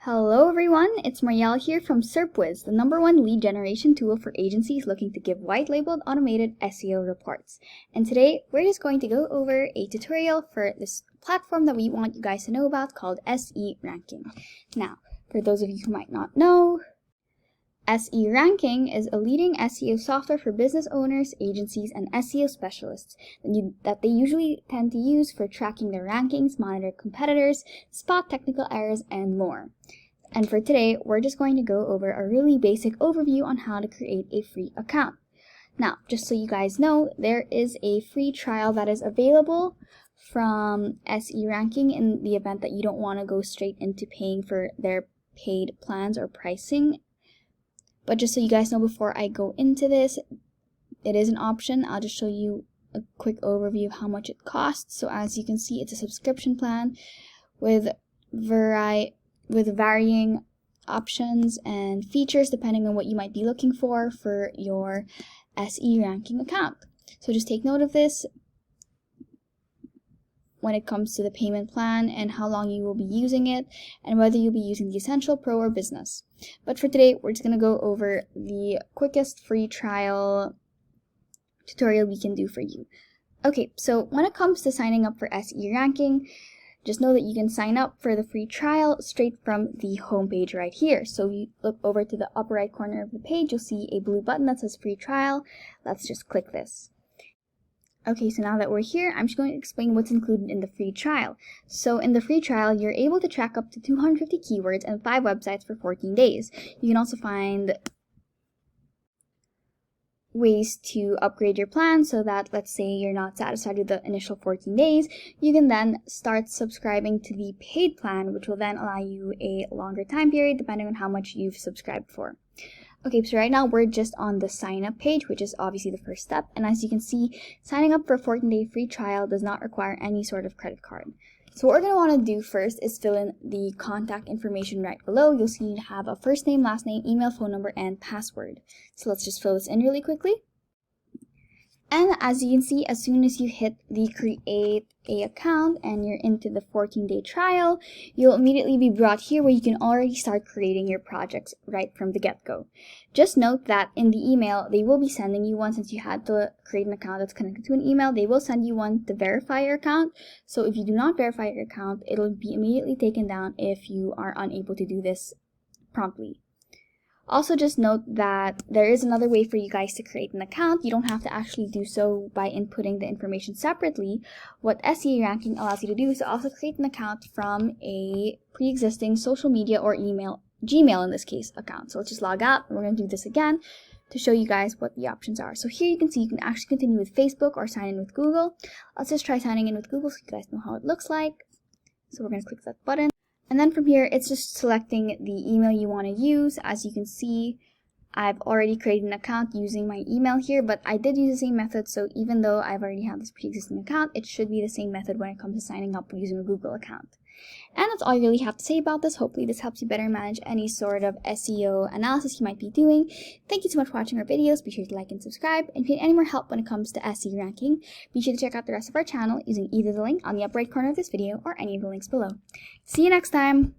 Hello everyone, it's Marielle here from SERPWizz, the #1 lead generation tool for agencies looking to give white-labeled automated SEO reports. And today, we're just going to go over a tutorial for this platform that we want you guys to know about called SE Ranking. Now, for those of you who might not know, SE Ranking is a leading SEO software for business owners, agencies, and SEO specialists that they usually tend to use for tracking their rankings, monitor competitors, spot technical errors, and more. And for today, we're just going to go over a really basic overview on how to create a free account. Now, just so you guys know, there is a free trial that is available from SE Ranking in the event that you don't want to go straight into paying for their paid plans or pricing. But just so you guys know, before I go into this, it is an option. I'll just show you a quick overview of how much it costs. So as you can see, it's a subscription plan with varying options and features depending on what you might be looking for your SE Ranking account. So just take note of this when it comes to the payment plan and how long you will be using it and whether you'll be using the Essential, Pro, or Business. But for today, we're just going to go over the quickest free trial tutorial we can do for you. Okay, so when it comes to signing up for SE Ranking, just know that you can sign up for the free trial straight from the homepage right here. So you look over to the upper right corner of the page, you'll see a blue button that says free trial. Let's just click this. Okay, so now that we're here, I'm just going to explain what's included in the free trial. So in the free trial, you're able to track up to 250 keywords and 5 websites for 14 days. You can also find ways to upgrade your plan so that, let's say you're not satisfied with the initial 14 days, you can then start subscribing to the paid plan, which will then allow you a longer time period depending on how much you've subscribed for. Okay, so right now we're just on the sign up page, which is obviously the first step. And as you can see, signing up for a 14-day free trial does not require any sort of credit card. So what we're going to want to do first is fill in the contact information right below. You'll see you have a first name, last name, email, phone number, and password. So let's just fill this in really quickly. And as you can see, as soon as you hit the create a account and you're into the 14-day trial, you'll immediately be brought here where you can already start creating your projects right from the get-go. Just note that in the email, they will be sending you one, since you had to create an account that's connected to an email, they will send you one to verify your account. So if you do not verify your account, it'll be immediately taken down if you are unable to do this promptly. Also, just note that there is another way for you guys to create an account. You don't have to actually do so by inputting the information separately. What SE Ranking allows you to do is to also create an account from a pre-existing social media or email, Gmail in this case, account. So let's just log out, and we're going to do this again to show you guys what the options are. So here you can see you can actually continue with Facebook or sign in with Google. Let's just try signing in with Google so you guys know how it looks like. So we're going to click that button. And then from here, it's just selecting the email you want to use. As you can see, I've already created an account using my email here, but I did use the same method. So even though I've already had this pre-existing account, it should be the same method when it comes to signing up using a Google account. And that's all you really have to say about this. Hopefully this helps you better manage any sort of SEO analysis you might be doing. Thank you so much for watching our videos. Be sure to like and subscribe. And if you need any more help when it comes to SE Ranking, be sure to check out the rest of our channel using either the link on the upper right corner of this video or any of the links below. See you next time!